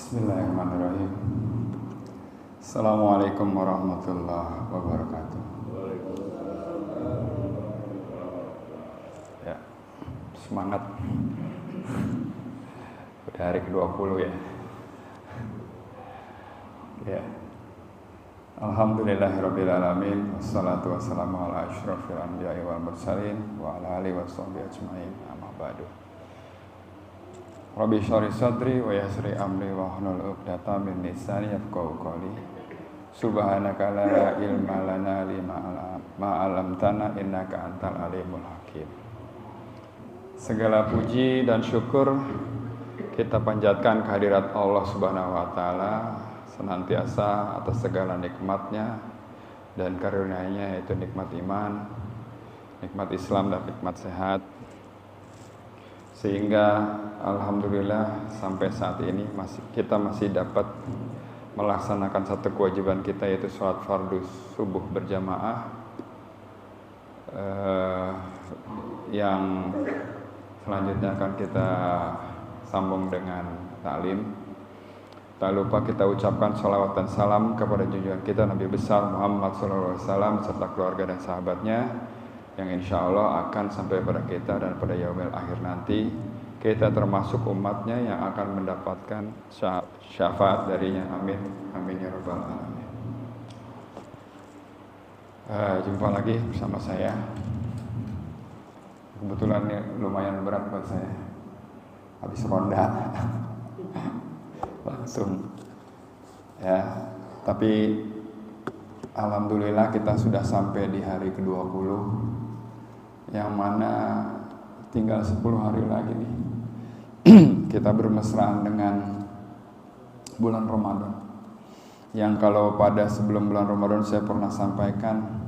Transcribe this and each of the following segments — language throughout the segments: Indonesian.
Bismillahirrahmanirrahim. Assalamualaikum warahmatullahi wabarakatuh. Ya, semangat. Udah hari ke-20 ya. Ya. Alhamdulillahirabbil alamin. Wassalatu wassalamu ala asyrofil anbiya'i wal mursalin wa ala alihi washabbihi ajmain. Amma ba'du. Rabbi shrah sadri wa yassir amri wa hlul 'uqdatam min lisani yafqahu qawli. Subhanaka la ilma lana ma 'allamtana innaka antal alimul hakim. Segala puji dan syukur kita panjatkan kehadirat Allah Subhanahu wa taala senantiasa atas segala nikmatnya dan karunia-Nya, yaitu nikmat iman, nikmat Islam dan nikmat sehat. Sehingga alhamdulillah sampai saat ini kita masih dapat melaksanakan satu kewajiban kita, yaitu sholat fardu subuh berjamaah, yang selanjutnya akan kita sambung dengan taklim. Tak lupa kita ucapkan salawat dan salam kepada junjungan kita Nabi besar Muhammad SAW serta keluarga dan sahabatnya, yang insya Allah akan sampai pada kita dan pada yaumil akhir nanti kita termasuk umatnya yang akan mendapatkan syafaat darinya. Amin, amin ya rabbal alamin. Jumpa lagi bersama saya. Kebetulan ini lumayan berat buat saya, habis ronda langsung ya, tapi alhamdulillah kita sudah sampai di hari ke-20, yang mana tinggal 10 hari lagi nih kita bermesraan dengan bulan Ramadan. Yang kalau pada sebelum bulan Ramadan saya pernah sampaikan,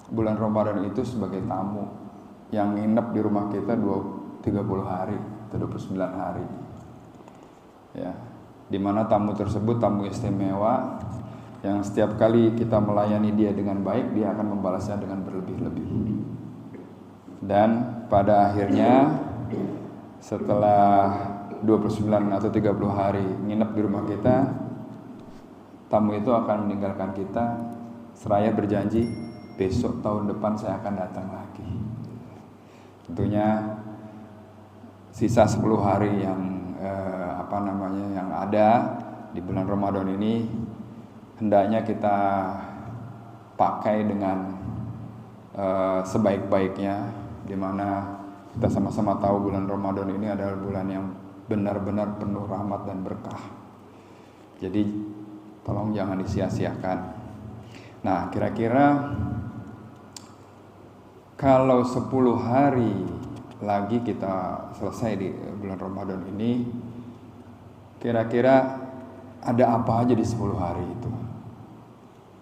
bulan Ramadan itu sebagai tamu yang nginep di rumah kita 30 hari atau 29 hari ya, dimana tamu tersebut tamu istimewa yang setiap kali kita melayani dia dengan baik, dia akan membalasnya dengan berlebih-lebih. Dan pada akhirnya setelah 29 atau 30 hari nginep di rumah kita, tamu itu akan meninggalkan kita seraya berjanji, besok tahun depan saya akan datang lagi. Tentunya sisa 10 hari yang yang ada di bulan Ramadan ini hendaknya kita pakai dengan sebaik-baiknya, di mana kita sama-sama tahu bulan Ramadan ini adalah bulan yang benar-benar penuh rahmat dan berkah. Jadi tolong jangan disia-siakan. Nah, kira-kira kalau 10 hari lagi kita selesai di bulan Ramadan ini, kira-kira ada apa aja di 10 hari itu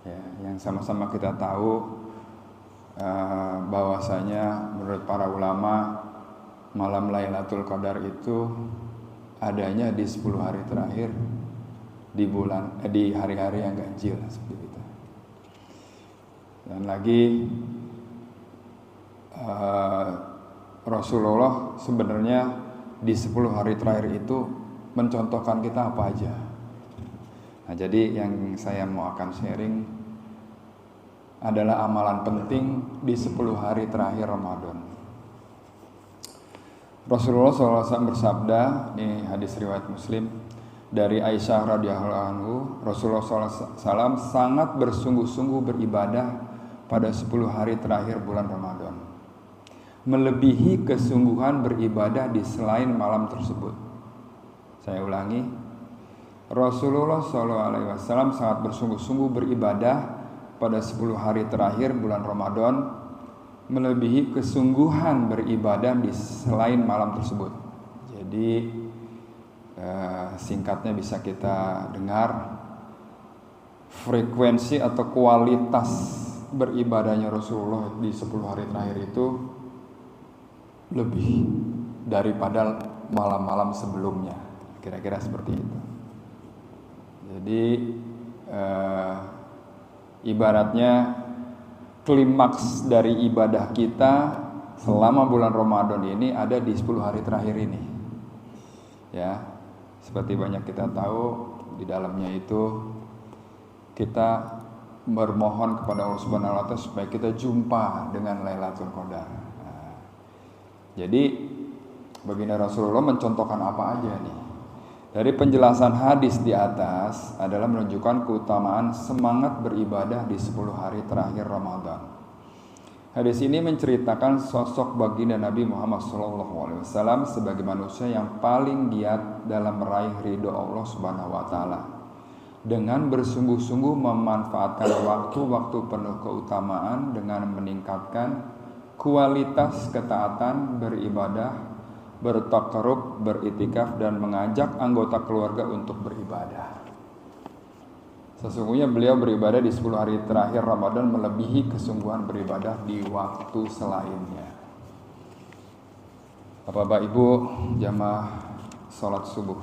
ya, yang sama-sama kita tahu bahwasanya menurut para ulama malam Lailatul Qadar itu adanya di 10 hari terakhir di hari-hari yang ganjil seperti itu. Dan lagi Rasulullah sebenarnya di 10 hari terakhir itu mencontohkan kita apa aja. Nah, jadi yang saya mau akan sharing adalah amalan penting di 10 hari terakhir Ramadan. Rasulullah SAW bersabda, ini hadis riwayat Muslim dari Aisyah radhiyallahu anhu, Rasulullah SAW sangat bersungguh-sungguh beribadah pada 10 hari terakhir bulan Ramadan, melebihi kesungguhan beribadah di selain malam tersebut. Saya ulangi, Rasulullah SAW sangat bersungguh-sungguh beribadah pada 10 hari terakhir bulan Ramadan, melebihi kesungguhan beribadah di selain malam tersebut. Jadi singkatnya bisa kita dengar, frekuensi atau kualitas beribadahnya Rasulullah di 10 hari terakhir itu lebih daripada malam-malam sebelumnya. Kira-kira seperti itu. Jadi ibaratnya klimaks dari ibadah kita selama bulan Ramadan ini ada di 10 hari terakhir ini. Ya. Seperti banyak kita tahu, di dalamnya itu kita bermohon kepada Allah Subhanahu wa Ta'ala supaya kita jumpa dengan Lailatul Qadar. Nah, jadi baginda Rasulullah mencontohkan apa aja nih? Dari penjelasan hadis di atas adalah menunjukkan keutamaan semangat beribadah di 10 hari terakhir Ramadan. Hadis ini menceritakan sosok baginda Nabi Muhammad SAW sebagai manusia yang paling giat dalam meraih ridho Allah Subhanahu wa Ta'ala, dengan bersungguh-sungguh memanfaatkan waktu-waktu penuh keutamaan dengan meningkatkan kualitas ketaatan beribadah, bertakarrub, beritikaf, dan mengajak anggota keluarga untuk beribadah. Sesungguhnya beliau beribadah di 10 hari terakhir Ramadan melebihi kesungguhan beribadah di waktu selainnya. Bapak Ibu jamaah sholat subuh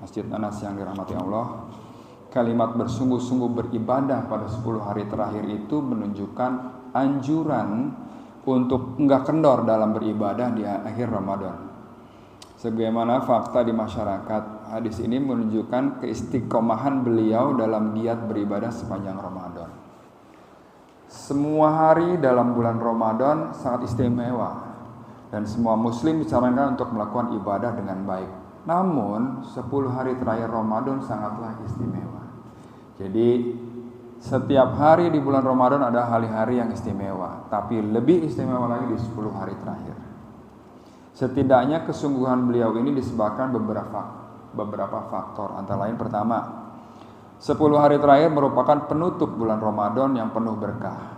Masjid Anas yang dirahmati Allah, kalimat bersungguh-sungguh beribadah pada 10 hari terakhir itu menunjukkan anjuran untuk enggak kendor dalam beribadah di akhir Ramadan. Sebagaimana fakta di masyarakat, hadis ini menunjukkan keistiqomahan beliau dalam giat beribadah sepanjang Ramadan. Semua hari dalam bulan Ramadan sangat istimewa dan semua muslim disarankan untuk melakukan ibadah dengan baik. Namun 10 hari terakhir Ramadan sangatlah istimewa. Jadi setiap hari di bulan Ramadan ada hari-hari yang istimewa, tapi lebih istimewa lagi di 10 hari terakhir. Setidaknya kesungguhan beliau ini disebabkan beberapa faktor. Antara lain pertama, 10 hari terakhir merupakan penutup bulan Ramadan yang penuh berkah.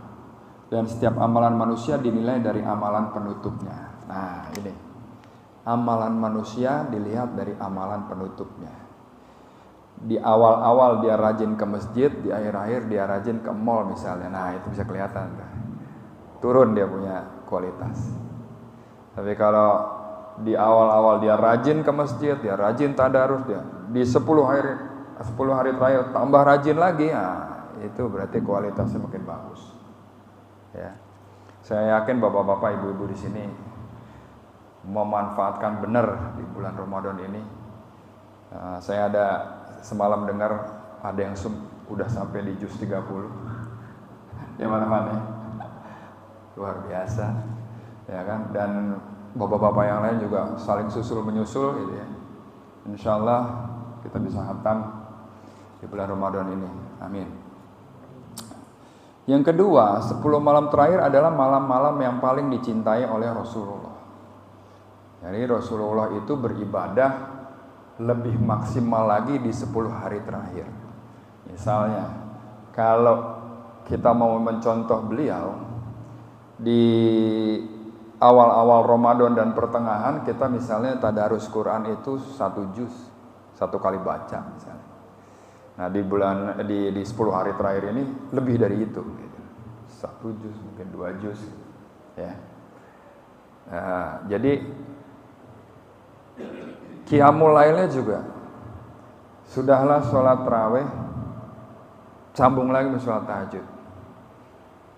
Dan setiap amalan manusia dinilai dari amalan penutupnya. Nah ini, amalan manusia dilihat dari amalan penutupnya. Di awal-awal dia rajin ke masjid, di akhir-akhir dia rajin ke mall misalnya. Nah itu bisa kelihatan, turun dia punya kualitas. Tapi kalau di awal-awal dia rajin ke masjid, dia rajin tadarus, dia di 10 hari terakhir tambah rajin lagi, nah, itu berarti kualitasnya makin bagus. Ya, saya yakin bapak-bapak, ibu-ibu di sini memanfaatkan benar di bulan Ramadan ini. Saya ada semalam dengar ada yang udah sampai di juz 30 di mana-mana, luar biasa, ya kan? Dan bapak-bapak yang lain juga saling susul menyusul gitu ya. Insya Allah kita bisa khatam di bulan Ramadan ini. Amin. Yang kedua, 10 malam terakhir adalah malam-malam yang paling dicintai oleh Rasulullah. Jadi Rasulullah itu beribadah lebih maksimal lagi di 10 hari terakhir. Misalnya, kalau kita mau mencontoh beliau di awal-awal Ramadan dan pertengahan, kita misalnya tadarus Quran itu 1 juz, 1 kali baca misalnya. Nah di 10 hari terakhir ini lebih dari itu, 1 juz mungkin 2 juz, ya. Nah, jadi qiyamul lailnya juga, sudahlah sholat tarawih, sambung lagi sholat tahajud.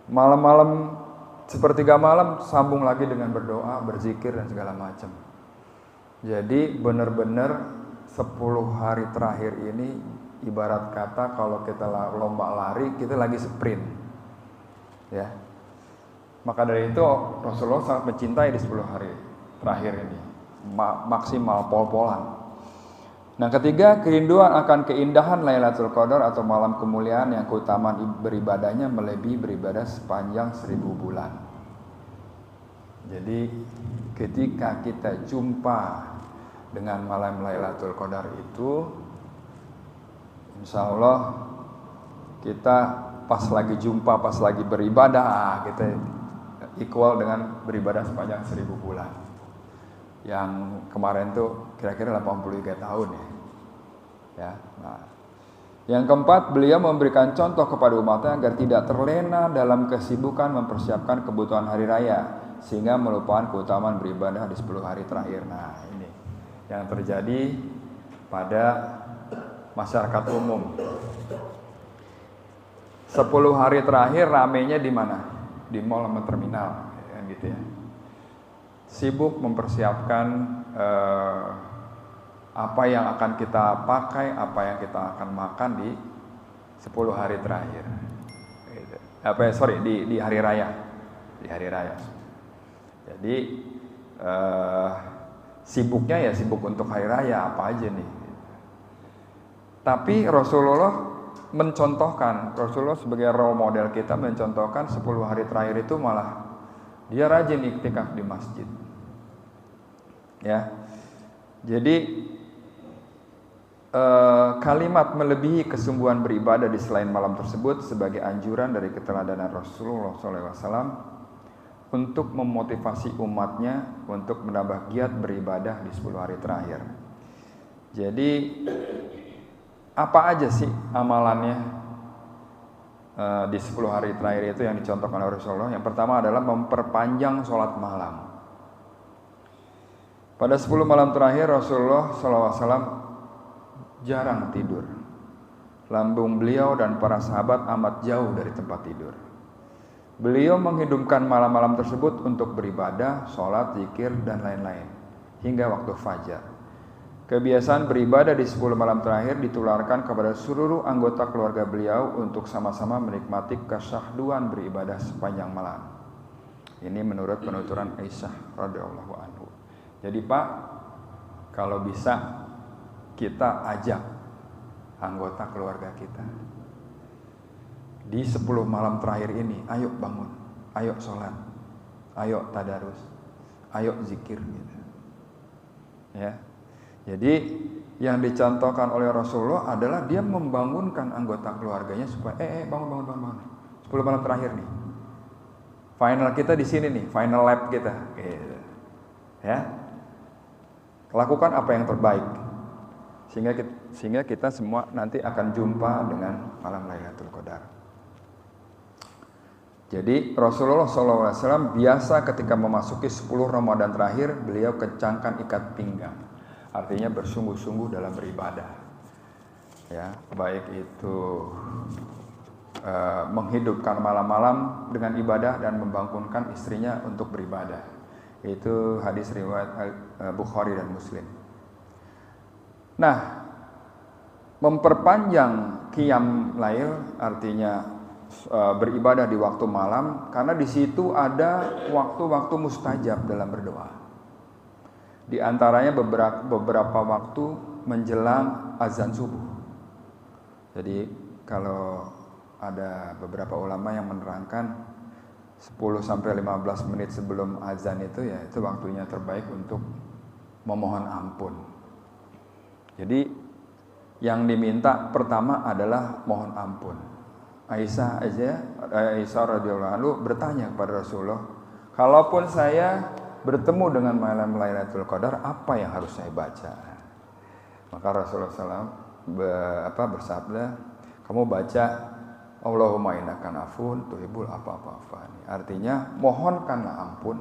Malam-malam sepertiga malam sambung lagi dengan berdoa, berzikir dan segala macam. Jadi benar-benar 10 hari terakhir ini ibarat kata kalau kita lomba lari, kita lagi sprint. Ya. Maka dari itu Rasulullah sangat mencintai di 10 hari terakhir ini. Maksimal pol-polan. Nah, ketiga, kerinduan akan keindahan Lailatul Qadar atau malam kemuliaan yang keutamaan beribadahnya melebihi beribadah sepanjang 1000 bulan. Jadi, ketika kita jumpa dengan malam Lailatul Qadar itu, insya Allah kita pas lagi jumpa, pas lagi beribadah, kita equal dengan beribadah sepanjang 1000 bulan. Yang kemarin tuh kira-kira 83 tahun ya. Nah, yang keempat, beliau memberikan contoh kepada umatnya agar tidak terlena dalam kesibukan mempersiapkan kebutuhan hari raya sehingga melupakan keutamaan beribadah di 10 hari terakhir. Nah, ini yang terjadi pada masyarakat umum. 10 hari terakhir ramenya di mana? Di mall sama terminal, ya, gitu ya. Sibuk mempersiapkan apa yang akan kita pakai, apa yang kita akan makan di 10 hari terakhir. Di hari raya. Di hari raya. Jadi sibuknya ya sibuk untuk hari raya apa aja nih. Tapi Rasulullah sebagai role model kita mencontohkan 10 hari terakhir itu malah dia rajin iktikaf di masjid. Ya. Jadi kalimat melebihi kesungguhan beribadah di selain malam tersebut sebagai anjuran dari keteladanan Rasulullah SAW untuk memotivasi umatnya untuk menambah giat beribadah di 10 hari terakhir. Jadi apa aja sih amalannya di 10 hari terakhir itu yang dicontohkan oleh Rasulullah? Yang pertama adalah memperpanjang sholat malam. Pada 10 malam terakhir Rasulullah SAW jarang tidur. Lambung beliau dan para sahabat amat jauh dari tempat tidur. Beliau menghidupkan malam-malam tersebut untuk beribadah, sholat, zikir, dan lain-lain hingga waktu fajar. Kebiasaan beribadah di 10 malam terakhir ditularkan kepada seluruh anggota keluarga beliau untuk sama-sama menikmati kesyahduan beribadah sepanjang malam. Ini menurut penuturan Aisyah radhiyallahu anhu. Jadi Pak, kalau bisa kita ajak anggota keluarga kita di 10 malam terakhir ini, ayo bangun, ayo sholat, ayo tadarus, ayo zikir gitu. Ya. Jadi yang dicontohkan oleh Rasulullah adalah dia membangunkan anggota keluarganya supaya bangun. 10 malam terakhir nih. Final kita di sini nih, final lap kita gitu. Ya. Lakukan apa yang terbaik. Sehingga kita semua nanti akan jumpa dengan malam Lailatul Qadar. Jadi Rasulullah SAW biasa ketika memasuki 10 Ramadan terakhir beliau kencangkan ikat pinggang. Artinya bersungguh-sungguh dalam beribadah. Ya, baik itu menghidupkan malam-malam dengan ibadah dan membangunkan istrinya untuk beribadah. Itu hadis riwayat Bukhari dan Muslim. Nah, memperpanjang qiyam lail artinya beribadah di waktu malam karena di situ ada waktu-waktu mustajab dalam berdoa. Di antaranya beberapa waktu menjelang azan subuh. Jadi kalau ada beberapa ulama yang menerangkan 10 sampai 15 menit sebelum azan itu ya itu waktunya terbaik untuk memohon ampun. Jadi yang diminta pertama adalah mohon ampun. Aisyah radhiyallahu anha bertanya kepada Rasulullah, kalaupun saya bertemu dengan malam Lailatul Qadar, apa yang harus saya baca? Maka Rasulullah SAW bersabda, kamu baca Allahumma innaka afun tuhibbul afwa. Artinya mohonkanlah ampun.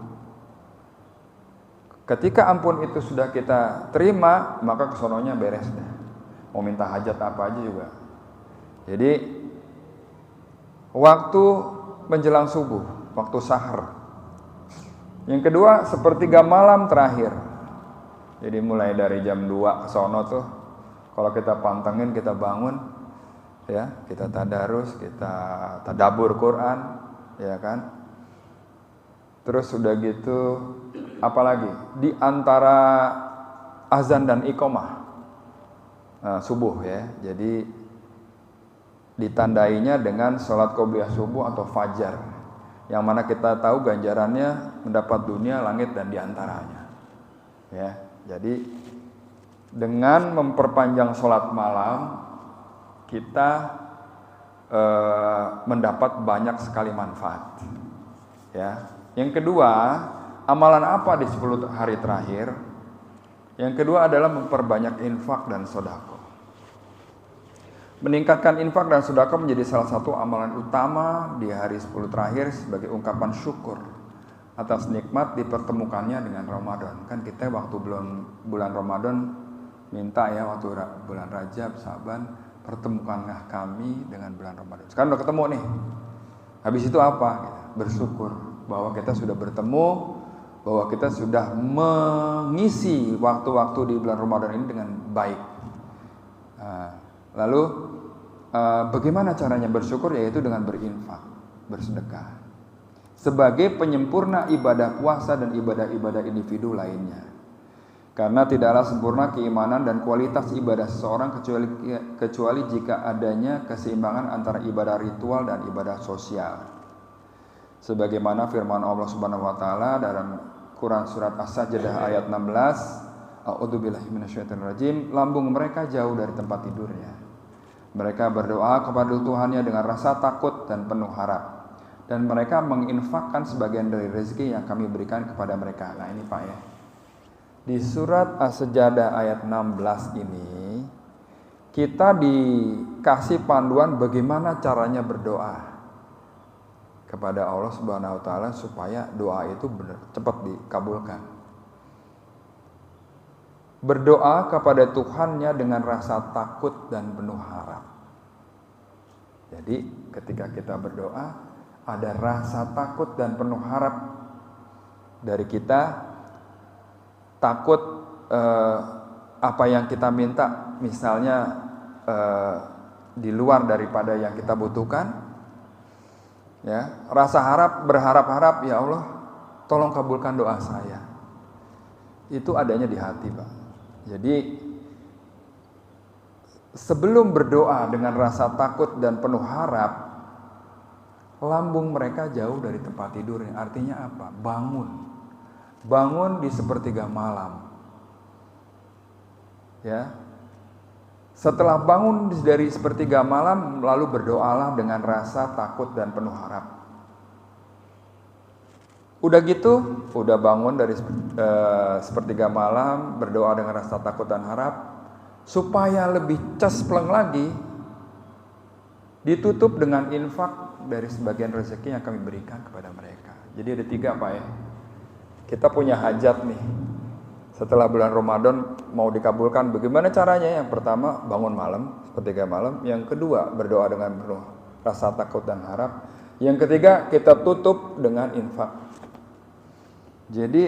Ketika ampun itu sudah kita terima, maka kesononya beres dah. Mau minta hajat apa aja juga. Jadi waktu menjelang subuh, waktu sahar. Yang kedua, sepertiga malam terakhir. Jadi mulai dari jam 2 ke sono tuh, kalau kita pantengin, kita bangun, ya, kita tadarus, kita tadabbur Quran, ya kan? Terus sudah gitu, apalagi di antara azan dan iqamah subuh ya. Jadi ditandainya dengan sholat qobliyah subuh atau fajar, yang mana kita tahu ganjarannya mendapat dunia, langit dan diantaranya. Ya, jadi dengan memperpanjang sholat malam kita mendapat banyak sekali manfaat. Ya. Yang kedua, amalan apa di 10 hari terakhir? Yang kedua adalah memperbanyak infak dan sedekah. Meningkatkan infak dan sedekah menjadi salah satu amalan utama di hari 10 terakhir sebagai ungkapan syukur atas nikmat dipertemukannya dengan Ramadan. Kan kita waktu bulan Ramadan minta ya waktu bulan Rajab, Sa'ban, pertemukanlah kami dengan bulan Ramadan. Sekarang udah ketemu nih. Habis itu apa? Bersyukur bahwa kita sudah bertemu, bahwa kita sudah mengisi waktu-waktu di bulan Ramadan ini dengan baik. Lalu bagaimana caranya bersyukur? Yaitu dengan berinfak, bersedekah, sebagai penyempurna ibadah puasa dan ibadah-ibadah individu lainnya. Karena tidaklah sempurna keimanan dan kualitas ibadah seseorang kecuali jika adanya keseimbangan antara ibadah ritual dan ibadah sosial. Sebagaimana firman Allah Subhanahu wa taala dalam Quran surat As-Sajdah ayat 16, A'udzubillahi minasyaitonirrajim, lambung mereka jauh dari tempat tidurnya. Mereka berdoa kepada Tuhannya dengan rasa takut dan penuh harap, dan mereka menginfakkan sebagian dari rezeki yang kami berikan kepada mereka. Nah ini Pak ya, di surat As-Sajdah ayat 16 ini kita dikasih panduan bagaimana caranya berdoa kepada Allah Subhanahu wa taala supaya doa itu benar cepat dikabulkan. Berdoa kepada Tuhannya dengan rasa takut dan penuh harap. Jadi ketika kita berdoa ada rasa takut dan penuh harap dari kita. Takut apa yang kita minta misalnya di luar daripada yang kita butuhkan, ya, rasa harap, berharap-harap, ya Allah tolong kabulkan doa saya. Itu adanya di hati Pak. Jadi sebelum berdoa dengan rasa takut dan penuh harap, lambung mereka jauh dari tempat tidurnya. Artinya apa? Bangun di sepertiga malam. Ya. Setelah bangun dari sepertiga malam, lalu berdoalah dengan rasa takut dan penuh harap. Udah gitu, udah bangun dari sepertiga malam, berdoa dengan rasa takut dan harap, supaya lebih cespleng lagi, ditutup dengan infak dari sebagian rezeki yang kami berikan kepada mereka. Jadi ada 3 Pak ya. Kita punya hajat nih, setelah bulan Ramadan mau dikabulkan, bagaimana caranya? Yang pertama bangun malam, sepertiga malam. Yang kedua berdoa dengan penuh rasa takut dan harap. Yang ketiga kita tutup dengan infak. Jadi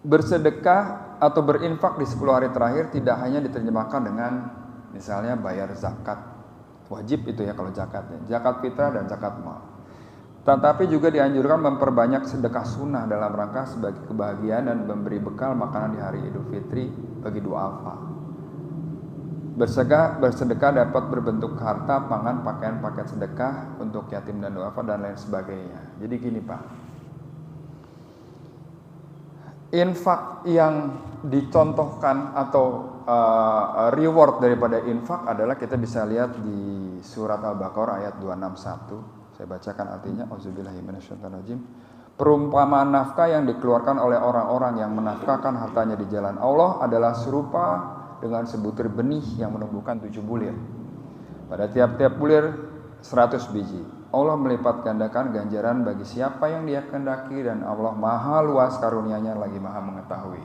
bersedekah atau berinfak di 10 hari terakhir tidak hanya diterjemahkan dengan misalnya bayar zakat. Wajib itu ya kalau zakatnya, zakat fitrah dan zakat mal. Tetapi juga dianjurkan memperbanyak sedekah sunnah dalam rangka sebagai kebahagiaan dan memberi bekal makanan di hari Idul Fitri bagi duafa. Bersedekah dapat berbentuk harta, pangan, pakaian, paket sedekah untuk yatim dan duafa dan lain sebagainya. Jadi gini Pak, infak yang dicontohkan atau reward daripada infak adalah kita bisa lihat di surat Al-Baqarah ayat 261. Saya bacakan artinya, auzubillahi minasyaitonirrajim. Perumpamaan nafkah yang dikeluarkan oleh orang-orang yang menafkahkan hartanya di jalan Allah adalah serupa dengan sebutir benih yang menumbuhkan 7 bulir. Pada tiap-tiap bulir 100 biji. Allah melipat gandakan ganjaran bagi siapa yang Dia kehendaki, dan Allah Maha luas karunia-Nya lagi Maha mengetahui.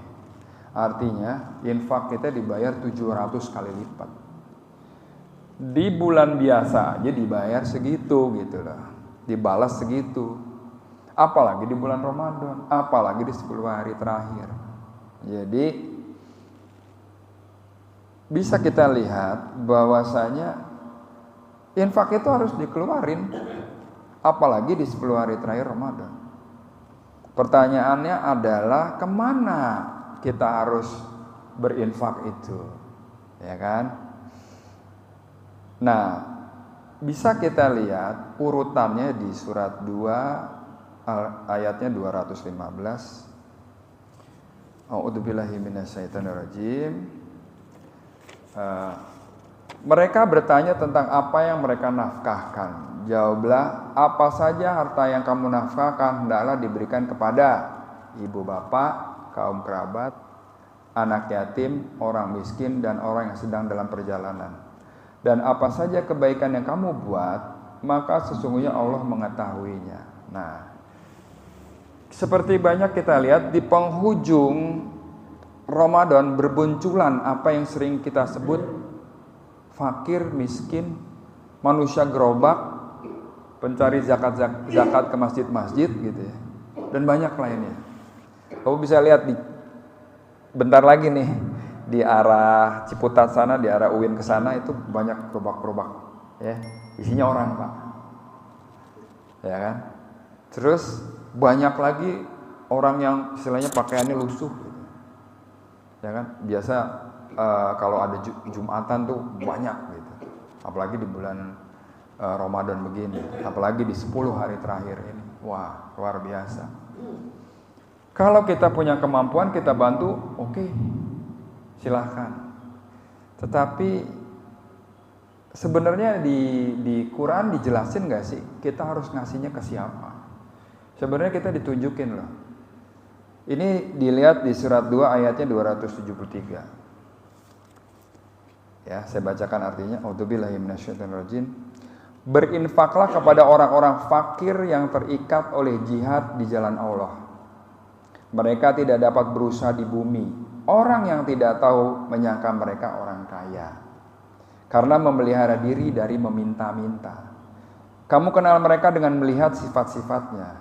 Artinya, infak kita dibayar 700 kali lipat. Di bulan biasa aja dibayar segitu gitu lah, dibalas segitu, apalagi di bulan Ramadan, apalagi di 10 hari terakhir. Jadi bisa kita lihat bahwasanya infak itu harus dikeluarin, apalagi di 10 hari terakhir Ramadan. Pertanyaannya adalah kemana kita harus berinfak itu, ya kan? Nah, bisa kita lihat urutannya di surat 2 ayatnya 215. A'udzubillahi minasyaitonirrajim. Mereka bertanya tentang apa yang mereka nafkahkan. Jawablah, apa saja harta yang kamu nafkahkan hendaklah diberikan kepada ibu bapak, kaum kerabat, anak yatim, orang miskin, dan orang yang sedang dalam perjalanan. Dan apa saja kebaikan yang kamu buat, maka sesungguhnya Allah mengetahuinya. Nah, seperti banyak kita lihat di penghujung Ramadan berbunculan apa yang sering kita sebut fakir, miskin, manusia gerobak, pencari zakat ke masjid-masjid gitu ya. Dan banyak lainnya. Kamu bisa lihat di bentar lagi nih di arah Ciputat sana, di arah UIN ke sana itu banyak gerobak-gerobak ya, isinya orang Pak. Ya kan? Terus banyak lagi orang yang istilahnya pakaiannya lusuh gitu. Ya kan? Biasa kalau ada Jumatan tuh banyak gitu. Apalagi di bulan Ramadan begini, apalagi di 10 hari terakhir ini. Wah, luar biasa. Kalau kita punya kemampuan kita bantu, oke. Silahkan. Tetapi sebenarnya di Quran dijelasin nggak sih kita harus ngasihnya ke siapa? Sebenarnya kita ditunjukin loh. Ini dilihat di surat 2 ayatnya 273. Ya, saya bacakan artinya. A'udzubillahi minasyaitonirrajim. Berinfaklah kepada orang-orang fakir yang terikat oleh jihad di jalan Allah. Mereka tidak dapat berusaha di bumi. Orang yang tidak tahu menyangka mereka orang kaya karena memelihara diri dari meminta-minta. Kamu kenal mereka dengan melihat sifat-sifatnya.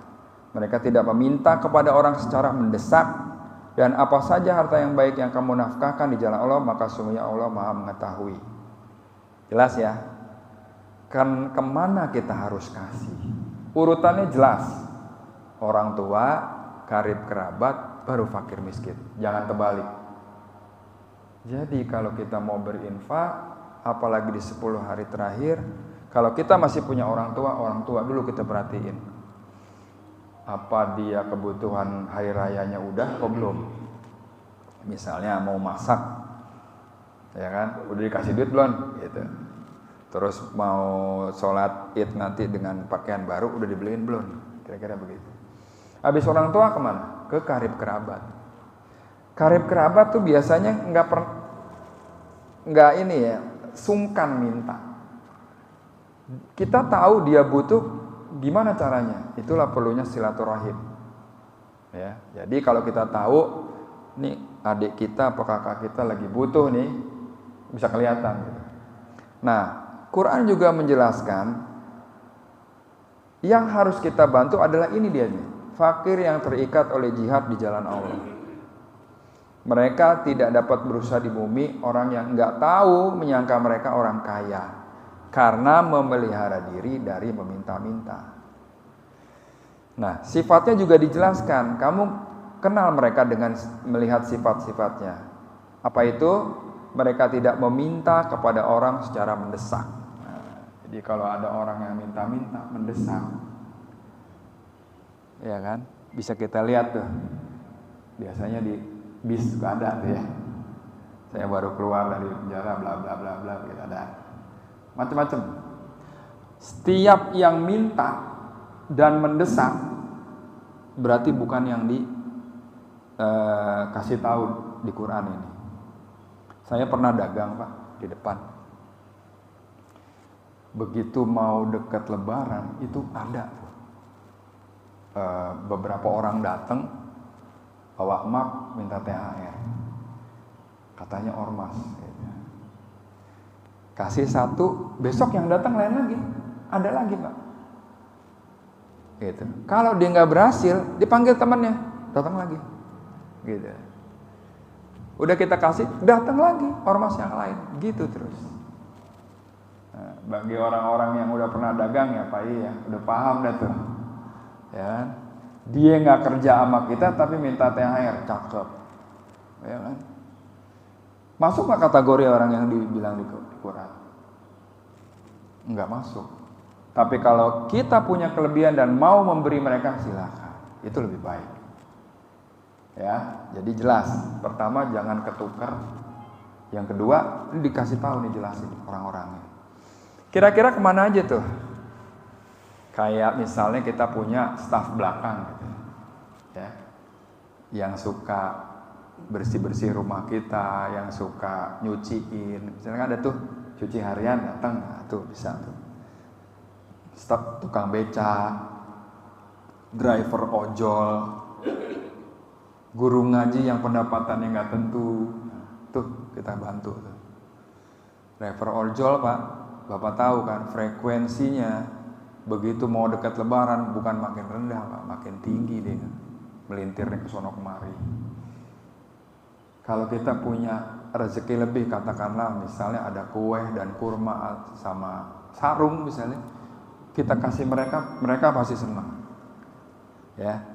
Mereka tidak meminta kepada orang secara mendesak, dan apa saja harta yang baik yang kamu nafkahkan di jalan Allah, maka sungguhnya Allah Maha mengetahui. Jelas ya? Kan kemana kita harus kasih? Urutannya jelas. Orang tua, karib kerabat, baru fakir miskin. Jangan terbalik. Jadi kalau kita mau berinfak, apalagi di 10 hari terakhir, kalau kita masih punya orang tua dulu kita perhatiin. Apa dia kebutuhan hari rayanya udah atau belum? Misalnya mau masak, ya kan? Udah dikasih duit belum? Gitu. Terus mau sholat id nanti dengan pakaian baru udah dibeliin belum? Kira-kira begitu. Habis orang tua kemana? Ke karib kerabat. Karib kerabat tuh biasanya nggak ini ya, sungkan minta. Kita tahu dia butuh, gimana caranya? Itulah perlunya silaturahim. Ya, jadi kalau kita tahu nih adik kita atau kakak kita lagi butuh nih, bisa kelihatan. Gitu. Nah, Quran juga menjelaskan yang harus kita bantu adalah ini dia nih, fakir yang terikat oleh jihad di jalan Allah. Mereka tidak dapat berusaha di bumi, orang yang nggak tahu menyangka mereka orang kaya karena memelihara diri dari meminta-minta. Nah, sifatnya juga dijelaskan. Kamu kenal mereka dengan melihat sifat-sifatnya. Apa itu? Mereka tidak meminta kepada orang secara mendesak. Nah, jadi kalau ada orang yang minta-minta, mendesak, ya kan? Bisa kita lihat tuh. Biasanya di bis juga ada tuh ya. Saya baru keluar dari penjara, bla bla bla bla, gitu ada. Macam-macam. Setiap yang minta dan mendesak berarti bukan yang kasih tahu di Quran ini. Saya pernah dagang Pak di depan. Begitu mau dekat Lebaran itu ada beberapa orang datang bawa map minta THR. Katanya ormas. Gitu. Kasih satu, besok yang datang lain lagi, ada lagi Pak. Gitu. Kalau dia nggak berhasil, dipanggil temannya, datang lagi. Gitu. Udah kita kasih, datang lagi ormas yang lain, gitu terus. Nah, bagi orang-orang yang udah pernah dagang ya Pak ya, udah paham dah tuh. Ya, dia nggak kerja sama kita tapi minta THR, cakep, ya kan? Masuk nggak kategori orang yang dibilang di Quran? Nggak masuk. Tapi kalau kita punya kelebihan dan mau memberi mereka, silakan, itu lebih baik. Ya, jadi jelas. Pertama jangan ketukar. Yang kedua, ini dikasih tahu nih, jelasin orang-orangnya. Kira-kira kemana aja tuh? Kayak misalnya kita punya staf belakang, gitu. Ya, yang suka bersih-bersih rumah kita, yang suka nyuciin. Misalnya ada tuh cuci harian datang, nah, tuh bisa tuh. Staf tukang beca, driver ojol, guru ngaji yang pendapatannya nggak tentu, tuh kita bantu tuh. Driver ojol Pak, Bapak tahu kan frekuensinya begitu mau dekat Lebaran bukan makin rendah Pak, makin tinggi dia, melintirnya ke sono kemari. Kalau kita punya rezeki lebih, katakanlah misalnya ada kue dan kurma sama sarung misalnya, kita kasih mereka, mereka pasti senang. Ya.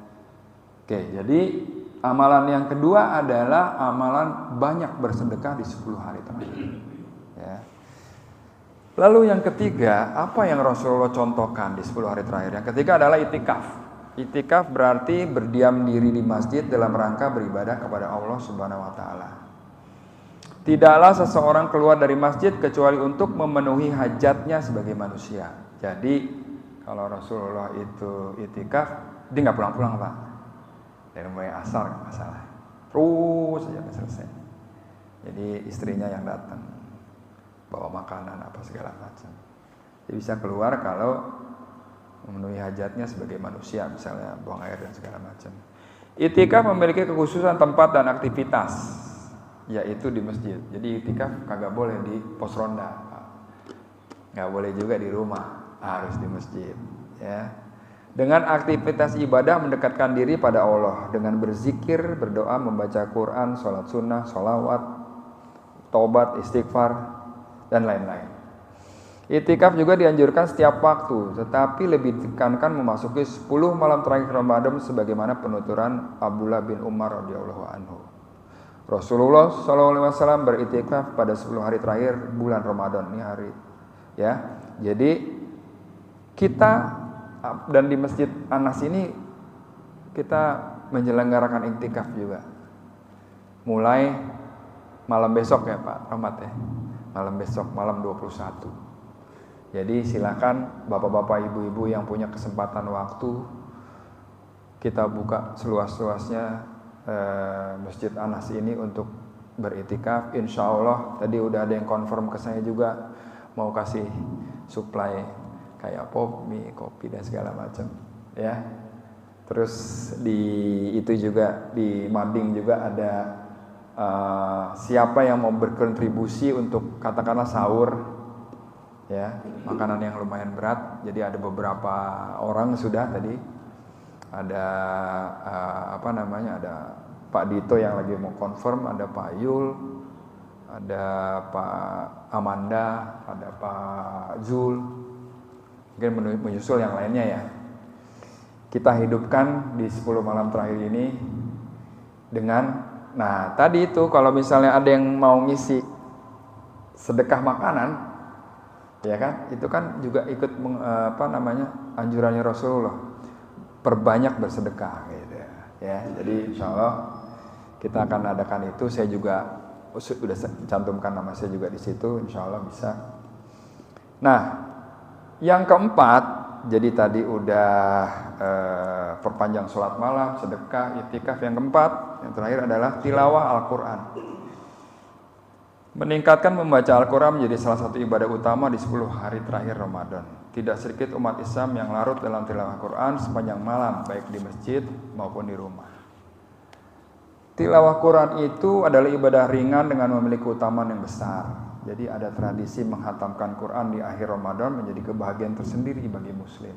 Oke, jadi amalan yang kedua adalah amalan banyak bersedekah di 10 hari terakhir. Ya. Lalu yang ketiga, apa yang Rasulullah contohkan di 10 hari terakhir? Yang ketiga adalah itikaf. Itikaf berarti berdiam diri di masjid dalam rangka beribadah kepada Allah Subhanahu wa taala. Tidaklah seseorang keluar dari masjid kecuali untuk memenuhi hajatnya sebagai manusia. Jadi kalau Rasulullah itu itikaf, dia nggak pulang-pulang, Pak. Dari mulai asar nggak masalah, terus saja selesai. Jadi istrinya yang datang bawa makanan apa segala macam. Dia bisa keluar kalau memenuhi hajatnya sebagai manusia, misalnya buang air dan segala macam. Itikaf memiliki kekhususan tempat dan aktivitas, yaitu di masjid. Jadi itikaf kagak boleh di pos ronda, nggak boleh juga di rumah, harus di masjid. Ya. Dengan aktivitas ibadah mendekatkan diri pada Allah dengan berzikir, berdoa, membaca Quran, sholat sunnah, sholawat, taubat, istighfar, dan lain-lain. Itikaf juga dianjurkan setiap waktu, tetapi lebih ditekankan memasuki 10 malam terakhir Ramadan sebagaimana penuturan Abdullah bin Umar radhiyallahu anhu. Rasulullah SAW beritikaf pada 10 hari terakhir bulan Ramadan ini hari, ya. Jadi kita dan di Masjid Anas ini kita menyelenggarakan iktikaf juga. Mulai malam besok ya Pak Rahmat ya. Malam besok, malam 21. Jadi silakan bapak-bapak, ibu-ibu yang punya kesempatan waktu, kita buka seluas-luasnya Masjid Anas ini untuk beritikaf. Insya Allah tadi udah ada yang confirm ke saya juga mau kasih supply kayak pop mie, kopi dan segala macam, ya. Terus di itu juga di Mading juga ada siapa yang mau berkontribusi untuk katakanlah sahur, ya, makanan yang lumayan berat. Jadi ada beberapa orang sudah tadi ada ada Pak Dito yang lagi mau confirm, ada Pak Yul, ada Pak Amanda, ada Pak Zul, mungkin menyusul yang lainnya ya. Kita hidupkan di 10 malam terakhir ini dengan, nah tadi itu kalau misalnya ada yang mau ngisi sedekah makanan, ya kan, itu kan juga ikut anjurannya Rasulullah, perbanyak bersedekah gitu ya. Jadi insya Allah kita akan adakan itu. Saya juga sudah cantumkan nama saya juga di situ, insya Allah bisa. Nah, yang keempat, jadi tadi udah perpanjang sholat malam, sedekah, itikaf. Yang keempat, yang terakhir adalah tilawah Al-Quran. Meningkatkan membaca Al-Quran menjadi salah satu ibadah utama di 10 hari terakhir Ramadan. Tidak sedikit umat Islam yang larut dalam tilawah Al-Quran sepanjang malam, baik di masjid maupun di rumah. Tilawah Quran itu adalah ibadah ringan dengan memiliki keutamaan yang besar. Jadi ada tradisi menghatamkan Quran di akhir Ramadan menjadi kebahagiaan tersendiri bagi muslim.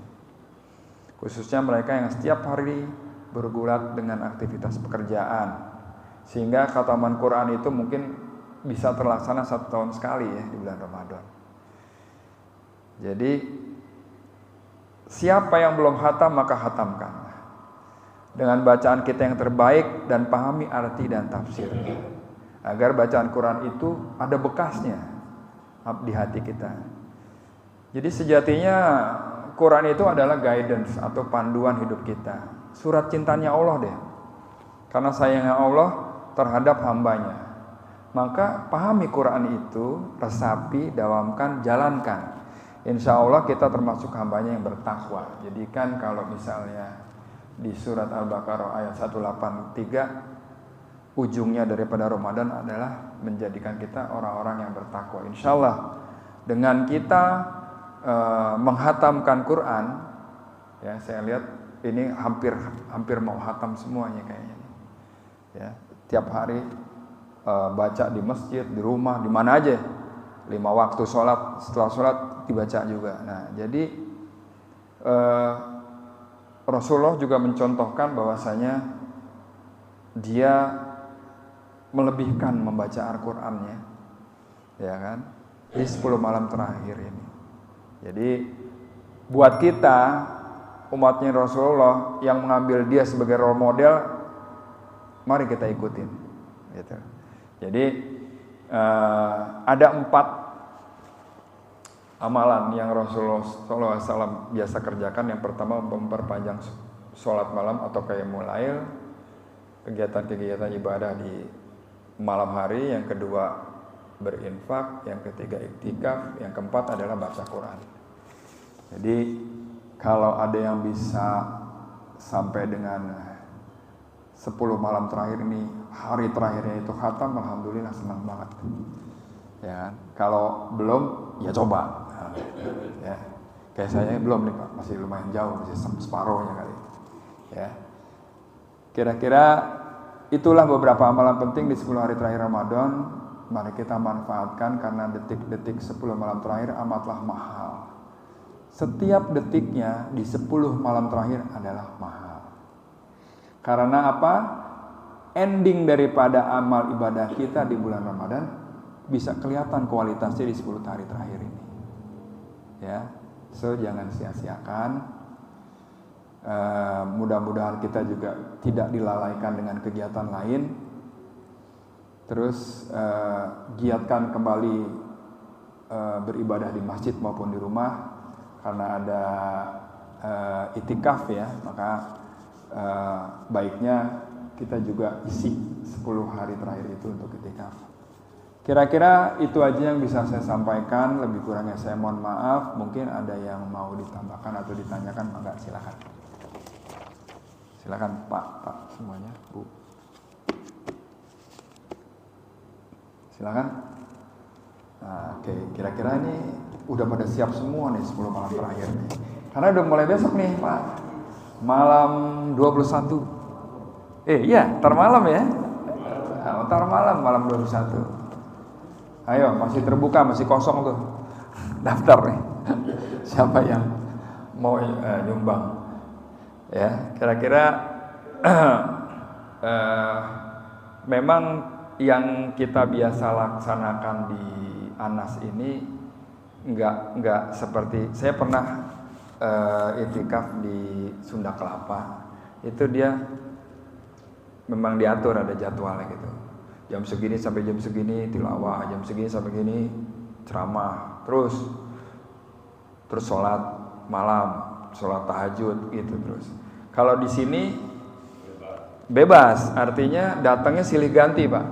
Khususnya mereka yang setiap hari bergulat dengan aktivitas pekerjaan. Sehingga khataman Quran itu mungkin bisa terlaksana 1 tahun sekali ya di bulan Ramadan. Jadi siapa yang belum khatam maka khatamkan dengan bacaan kita yang terbaik dan pahami arti dan tafsirnya, agar bacaan Quran itu ada bekasnya di hati kita. Jadi sejatinya Quran itu adalah guidance atau panduan hidup kita, surat cintanya Allah deh, karena sayangnya Allah terhadap hambanya. Maka pahami Quran itu, resapi, dawamkan, jalankan. Insya Allah kita termasuk hambanya yang bertakwa. Jadi kan kalau misalnya di surat Al-Baqarah ayat 183, ujungnya daripada Ramadan adalah menjadikan kita orang-orang yang bertakwa. Insya Allah dengan kita menghatamkan Quran, ya saya lihat ini hampir mau hatam semuanya kayaknya. Ya, tiap hari baca di masjid, di rumah, di mana aja, 5 waktu sholat, setelah sholat dibaca juga. Nah, jadi Rasulullah juga mencontohkan bahwasanya dia melebihkan membaca Al-Qur'annya, ya kan? Di 10 malam terakhir ini. Jadi buat kita umatnya Rasulullah yang mengambil dia sebagai role model, mari kita ikutin, gitu. Jadi ada 4 amalan yang Rasulullah SAW biasa kerjakan. Yang pertama, memperpanjang sholat malam atau qiyamul lail, kegiatan-kegiatan ibadah di malam hari. Yang kedua, berinfak. Yang ketiga, iktikaf. Yang keempat adalah baca Quran. Jadi kalau ada yang bisa sampai dengan 10 malam terakhir ini, hari terakhirnya itu khatam, alhamdulillah senang banget. Ya, kalau belum ya coba. Ya, kayak saya belum nih Pak, masih lumayan jauh, masih separuhnya kali. Ya, kira-kira itulah beberapa amalan penting di 10 hari terakhir Ramadan. Mari kita manfaatkan karena detik-detik 10 malam terakhir amatlah mahal. Setiap detiknya di 10 malam terakhir adalah mahal. Karena apa? Ending daripada amal ibadah kita di bulan Ramadan bisa kelihatan kualitasnya di 10 hari terakhir ini. Ya, so jangan sia-siakan. Mudah-mudahan kita juga tidak dilalaikan dengan kegiatan lain. Terus giatkan kembali beribadah di masjid maupun di rumah, karena ada itikaf ya, maka baiknya kita juga isi 10 hari terakhir itu untuk itikaf. Kira-kira itu aja yang bisa saya sampaikan. Lebih kurangnya saya mohon maaf. Mungkin ada yang mau ditambahkan atau ditanyakan, maka silakan. Silakan Pak semuanya, Bu. Silakan. Nah, oke, kira-kira ini udah pada siap semua nih 10 malam terakhir nih. Karena udah mulai besok nih Pak. Malam 21. Iya, ntar malam ya. Ntar malam 21. Ayo, masih terbuka, masih kosong tuh daftar nih. Siapa yang mau nyumbang? Ya, kira-kira memang yang kita biasa laksanakan di Anas ini enggak seperti saya pernah itikaf di Sunda Kelapa. Itu dia memang diatur, ada jadwalnya gitu. Jam segini sampai jam segini tilawah, jam segini sampai gini ceramah, terus sholat malam, sholat tahajud gitu terus. Kalau di sini bebas, artinya datangnya silih ganti Pak.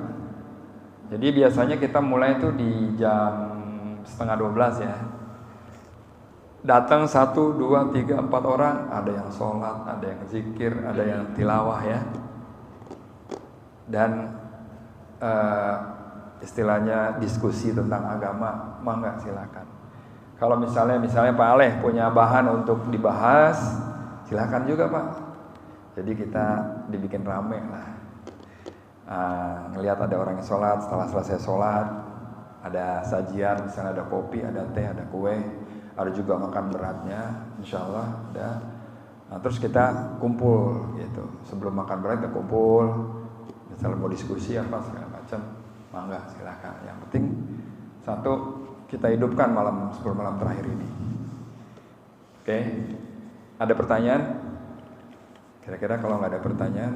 Jadi biasanya kita mulai itu di jam 11:30 ya. Datang 1, 2, 3, 4 orang, ada yang sholat, ada yang zikir, ada yang tilawah ya. Dan istilahnya diskusi tentang agama, mangga silakan. Kalau misalnya Pak Aleh punya bahan untuk dibahas, silakan juga Pak. Jadi kita dibikin rame lah. Ngelihat ada orang yang sholat, setelah selesai sholat ada sajian, misalnya ada kopi, ada teh, ada kue, ada juga makan beratnya, insya Allah ada. Nah, terus kita kumpul gitu. Sebelum makan berat kita kumpul, misalnya mau diskusi apa segala macam, mangga silakan. Yang penting satu, kita hidupkan 10 malam terakhir ini. Oke, ada pertanyaan? Kira-kira kalau nggak ada pertanyaan,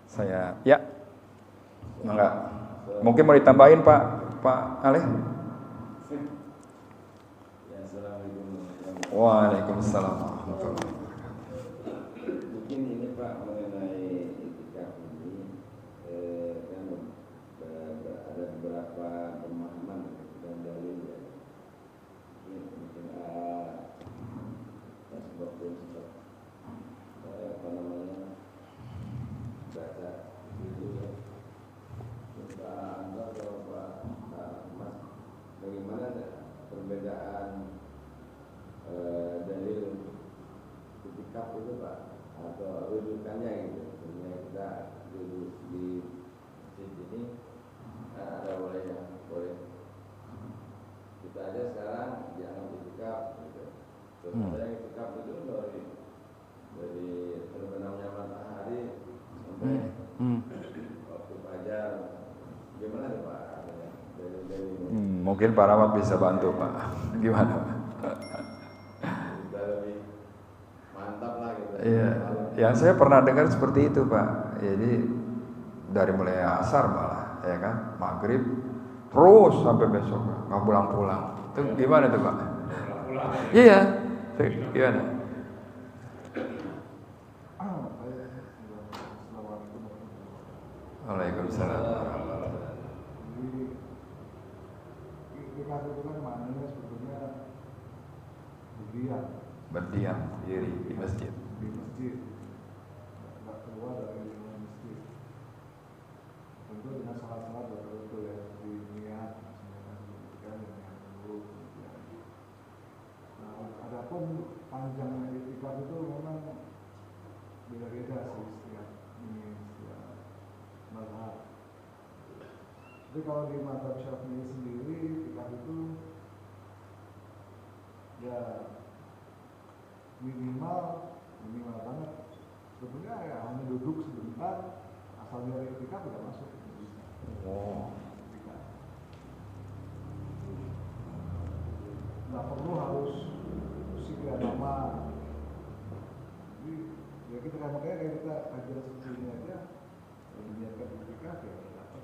saya ya, mangga. Mungkin mau ditambahin Pak Aleh? Waalaikumsalam warahmatullahi wabarakatuh. Mungkin ini Pak mengenai itikaf ini kan ada beberapa pemahaman dan dalil ya. Mungkin sebabnya apa namanya baca itu ya. Pak Anda atau Pak Mas, bagaimana perbedaan dalil itikaf itu Pak, atau rujukannya gitu. Sebenarnya kita di masjid ini ada boleh kita aja sekarang jangan itikaf gitu. Terus ada yang itikaf itu dari terbenamnya matahari sampai waktu fajar Mungkin Pak Rahmat bisa bantu Pak. Gimana Pak? Udah lebih mantap lah gitu. Iya, yang saya pernah dengar seperti itu Pak. Jadi dari mulai asar malah, ya kan, maghrib terus sampai besok nggak pulang-pulang. Itu gimana tuh Pak? Iya, itu gimana? Waalaikumsalam. Itikaf itu kan maknanya sebetulnya berdiam Berdiam diri di masjid. di masjid, nggak keluar dari lingkungan masjid. Tentu dengan salat-salat betul-betul ya di niat, kan yang dulu. Nah, adapun panjangnya itikaf itu memang beda-beda sih setiap mazhab. Tapi kalau di mazhab Syafi'i sendiri itikaf itu ya minimal banget. Sebetulnya ya hanya duduk sebentar, asal dari itikaf udah masuk. Oh. Itikaf. Nggak perlu harus sekian lama. Jadi ya kita makanya kayak kita ajar seperti ini aja, menyiapkan itikaf ya dapat.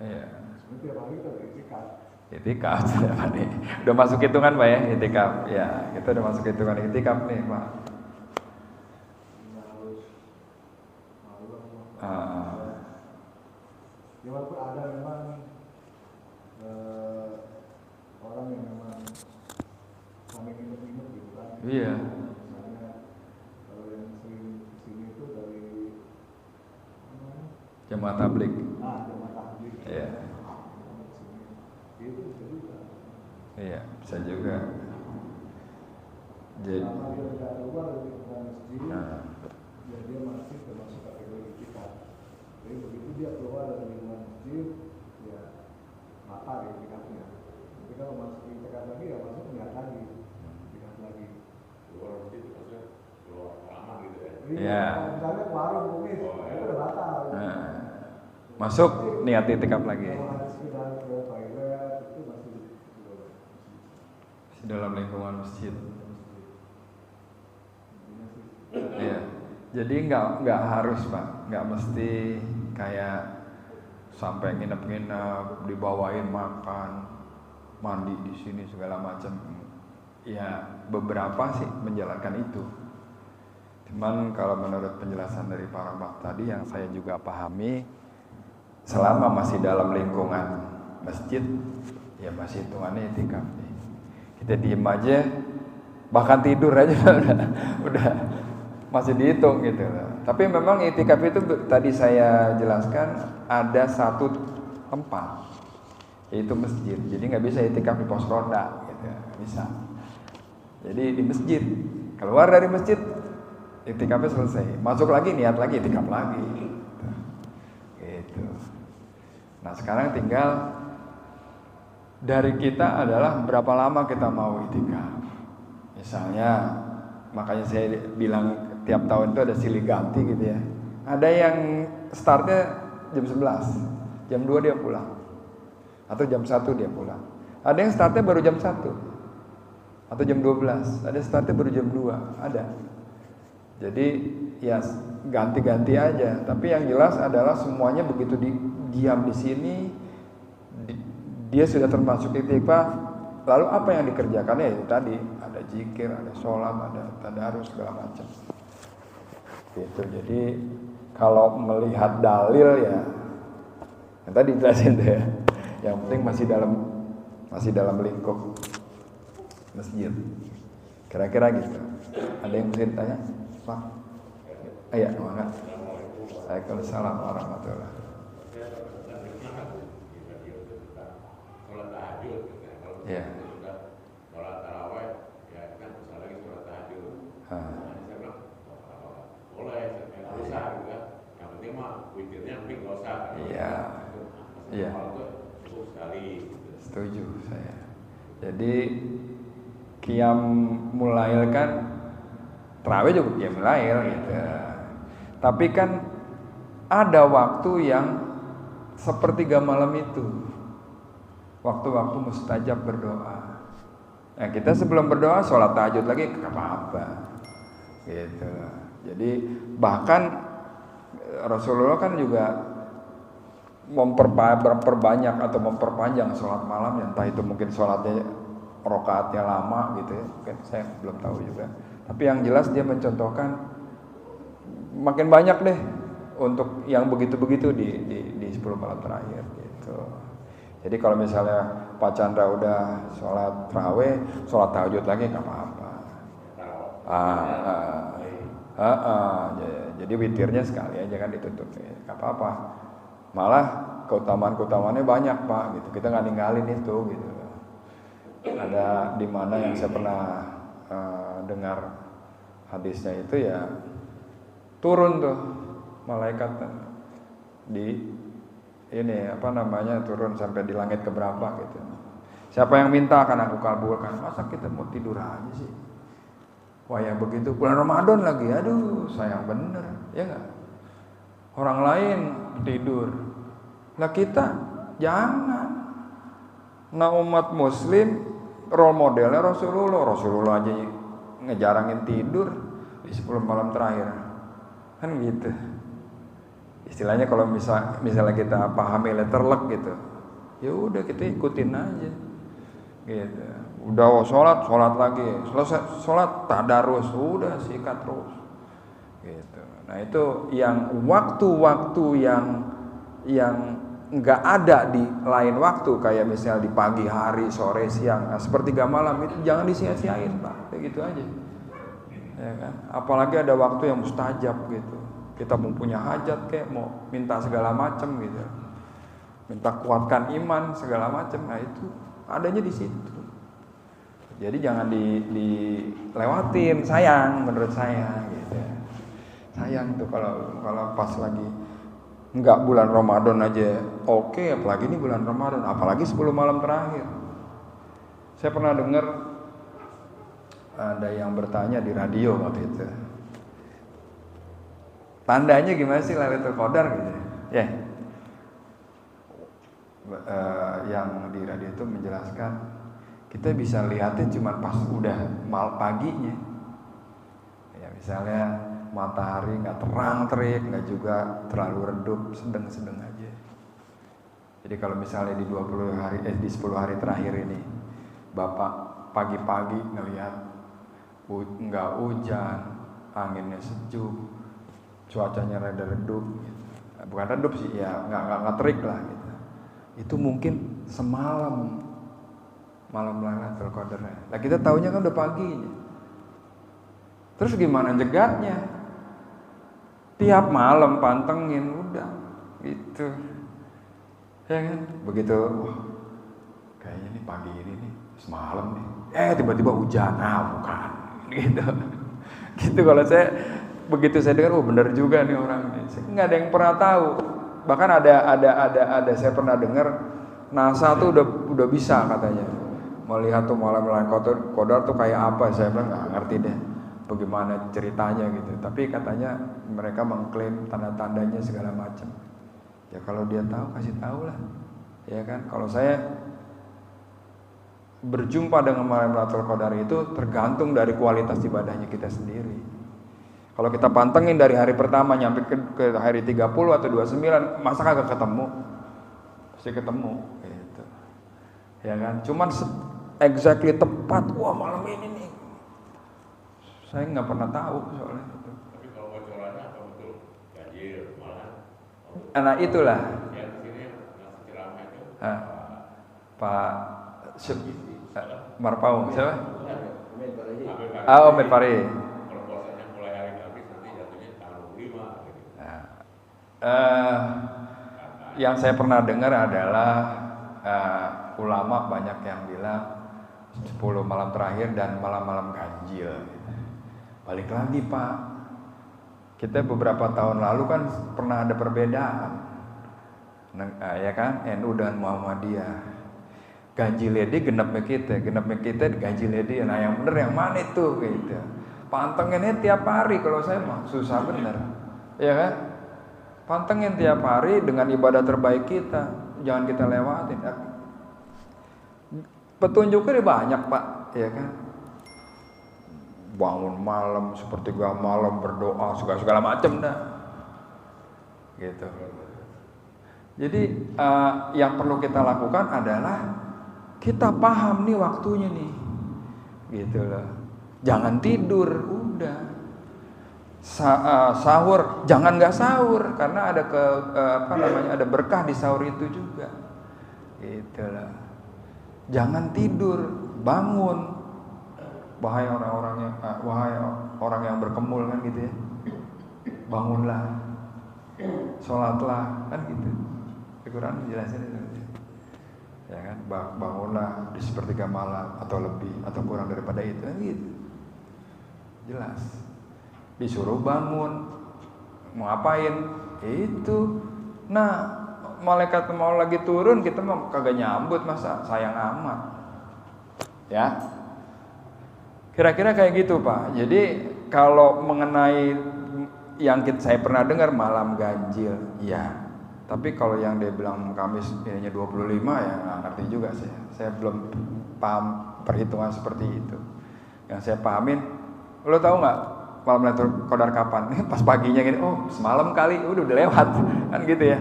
Iya. Sebenarnya tiap hari kita beritikaf. Itikaf sudah Pak nih. Udah masuk hitungan Pak ya, itikaf. Ya, kita udah masuk hitungan itikaf nih Pak. Nggak harus malam. Ya walaupun ada memang orang yang memang sampai nginep-nginep gitu kan. Iya. Misalnya kalau yang sering kesini itu dari Jemaah tablik. jemaah tabligh. Iya. Itu bisa juga. Iya, bisa juga. Jadi, Selama dia tidak keluar dari lingkungan masjid, nah, ya dia masih termasuk kategori itikaf. Jadi begitu dia keluar dari lingkungan masjid, ya batal itikafnya. Tapi kalau masuk itikaf lagi, ya masuk niat lagi, itikaf lagi. Keluar masjid maksudnya keluar lama gitu ya. Iya. Kalau misalnya ke warung kumis, itu udah batal. nah, masuk niat itikaf lagi. Kalau hanya sekedar ke toilet, itu masih Di dalam lingkungan masjid. Iya. Jadi nggak harus Pak, nggak mesti kayak sampai nginep-nginep, dibawain makan, mandi di sini segala macam. Ya beberapa sih menjalankan itu. Cuman kalau menurut penjelasan dari Pak Rahmat tadi yang saya juga pahami, selama masih dalam lingkungan masjid, ya masih hitungannya itikaf nih. Kita diem aja, bahkan tidur aja udah masih dihitung gitu. Tapi memang itikaf itu tadi saya jelaskan ada satu tempat, yaitu masjid. Jadi nggak bisa itikaf di pos ronda gitu, bisa. Jadi di masjid, keluar dari masjid itikafnya selesai, masuk lagi niat lagi itikaf lagi. Gitu. Nah sekarang tinggal dari kita adalah berapa lama kita mau itikaf. Misalnya, makanya saya bilang tiap tahun itu ada silih ganti gitu ya. Ada yang startnya jam 11, jam 2 dia pulang. Atau jam 1 dia pulang. Ada yang startnya baru jam 1. Atau jam 12, ada startnya baru jam 2, ada. Jadi ya ganti-ganti aja. Tapi yang jelas adalah semuanya begitu diam di sini, dia sudah termasuk itikaf. Lalu apa yang dikerjakan ya itu tadi, ada zikir, ada sholat, ada tadarus segala macam. Gitu. Jadi kalau melihat dalil ya, yang tadi jelasin tuh ya, yang penting masih dalam lingkup masjid. Kira-kira gitu. Ada yang mesti ditanya, Pak? Iya, mangga. Waalaikumsalam warahmatullahi wabarakatuh. Iya. Sholat tarawih, ya kan bisa lagi sholat tahajud. Saya bilang, boleh, saya usah juga. Yang penting mah witirnya mungkin nggak usah. Iya. Iya. Cukup sekali. Setuju saya. Jadi qiyam mulail kan tarawih juga qiyam mulail gitu. Tapi kan ada waktu yang sepertiga malam itu. waktu-waktu mustajab berdoa. Nah, kita sebelum berdoa sholat tahajud lagi nggak apa-apa, gitu. Jadi bahkan Rasulullah kan juga memperbanyak atau memperpanjang sholat malam, entah itu mungkin sholatnya rakaatnya lama gitu ya, mungkin saya belum tahu juga. Tapi yang jelas dia mencontohkan makin banyak deh untuk yang begitu-begitu di 10 malam terakhir gitu. Jadi kalau misalnya Pak Chandra udah sholat tarawih, sholat tahajud lagi nggak apa-apa. Jadi witirnya sekali aja kan ditutup, nggak apa-apa. Malah keutamaannya banyak Pak, gitu. Kita nggak ninggalin itu, gitu. Ada di mana yang saya pernah dengar hadisnya itu ya, turun tuh malaikat di ini turun sampai di langit keberapa gitu. Siapa yang minta akan aku kabulkan. Masa kita mau tidur aja sih? Wah ya begitu bulan Ramadan lagi, aduh sayang bener, ya nggak? Orang lain tidur, lah kita jangan. Nah umat Muslim role modelnya Rasulullah aja ngejarangin tidur di 10 malam terakhir, kan gitu. Istilahnya kalau misalnya kita pahami letterlek gitu, ya udah kita ikutin aja, gitu. Udah sholat lagi, selesai sholat tadarus, udah sikat terus, gitu. Nah itu yang waktu-waktu yang nggak ada di lain waktu, kayak misalnya di pagi hari, sore, siang, sepertiga malam itu jangan disia-siain Pak, kayak gitu aja, ya kan. Apalagi ada waktu yang mustajab gitu. Kita mau punya hajat kayak mau minta segala macam gitu, minta kuatkan iman segala macam, nah itu adanya di situ. Jadi jangan dilewatin, sayang menurut saya gitu. Sayang tuh kalau pas lagi enggak bulan Ramadan aja oke, apalagi ini bulan Ramadan, apalagi 10 malam terakhir. Saya pernah dengar ada yang bertanya di radio waktu itu, tandanya gimana sih Lailatul Qadar gitu ya. Yang di radio itu menjelaskan kita bisa lihatnya cuma pas udah paginya. Ya misalnya matahari nggak terang terik, nggak juga terlalu redup, sedang-sedang aja. Jadi kalau misalnya di 10 hari terakhir ini Bapak pagi-pagi ngelihat nggak hujan, anginnya sejuk, cuacanya rada redup, gitu. Bukan redup sih, ya nggak terik lah gitu. Itu mungkin semalam malam Lailatul Qadar. Nah kita taunya kan udah paginya. Terus gimana jegatnya? Tiap malam pantengin udah gitu. Ya kan? Begitu kayaknya nih pagi ini nih semalam nih. Tiba-tiba hujan, bukan gitu. Gitu kalau saya begitu saya dengar, benar juga nih orang nih. Saya nggak ada yang pernah tahu. Bahkan ada saya pernah dengar NASA tuh udah bisa katanya melihat tuh malam Lailatul Qadar tuh kayak apa. Saya bilang nggak ngerti deh bagaimana ceritanya gitu. Tapi katanya mereka mengklaim tanda-tandanya segala macam. Ya kalau dia tahu kasih tahu lah, ya kan. Kalau saya berjumpa dengan malam Lailatul Qadar itu tergantung dari kualitas ibadahnya kita sendiri. Kalau kita pantengin dari hari pertama nyampe ke hari 30 atau 29, masa kagak ketemu? Pasti ketemu gitu. Ya kan? Cuman exactly tepat, wah malam ini nih. Saya nggak pernah tahu soalnya itu. Tapi kalau bocorannya apa betul? Ganjil malah. Nah itulah. Yang di sini yang ceramah itu. Pak Marpaung siapa? Omid Faraji. Omid Faraji. Kalau puasanya mulai hari Kamis nanti jatuhnya tanggal 5 gitu. Yang saya pernah dengar adalah ulama banyak yang bilang 10 malam terakhir dan malam-malam ganjil. Balik lagi Pak, kita beberapa tahun lalu kan pernah ada perbedaan, ya kan, NU dan Muhammadiyah. Ganjilnya dia genepnya kita ganjilnya dia. Nah yang bener yang mana itu gitu. Pantenginnya tiap hari, kalau saya mah susah bener, ya kan. Pantengin tiap hari dengan ibadah terbaik kita, jangan kita lewatin. Petunjuknya banyak Pak, ya kan? Bangun malam, sepertiga malam berdoa, segala macam dah. Gitu. Jadi yang perlu kita lakukan adalah kita paham nih waktunya nih, gitu loh. Jangan tidur, udah. Sahur, jangan nggak sahur karena ada ada berkah di sahur itu juga, gitu loh. Jangan tidur, bangun. Wahai orang yang berkemul kan gitu ya. Bangunlah, sholatlah, kan gitu. Al-Quran jelasin itu. Ya kan, bangunlah di sepertiga malam atau lebih atau kurang daripada itu, kan gitu. Jelas. Disuruh bangun, mau ngapain? Itu. Nah, malaikat mau lagi turun, kita mau kagak nyambut, masa sayang amat. Ya. Kira-kira kayak gitu, Pak. Jadi kalau mengenai yang saya pernah dengar malam ganjil, ya. Tapi kalau yang dia bilang Kamis ininya 25 ya nggak ngerti juga saya. Saya belum paham perhitungan seperti itu. Yang saya pahamin, lo tahu nggak malam Lailatul Qadar kapan? Pas paginya gini, oh semalam kali, udah lewat, kan gitu ya.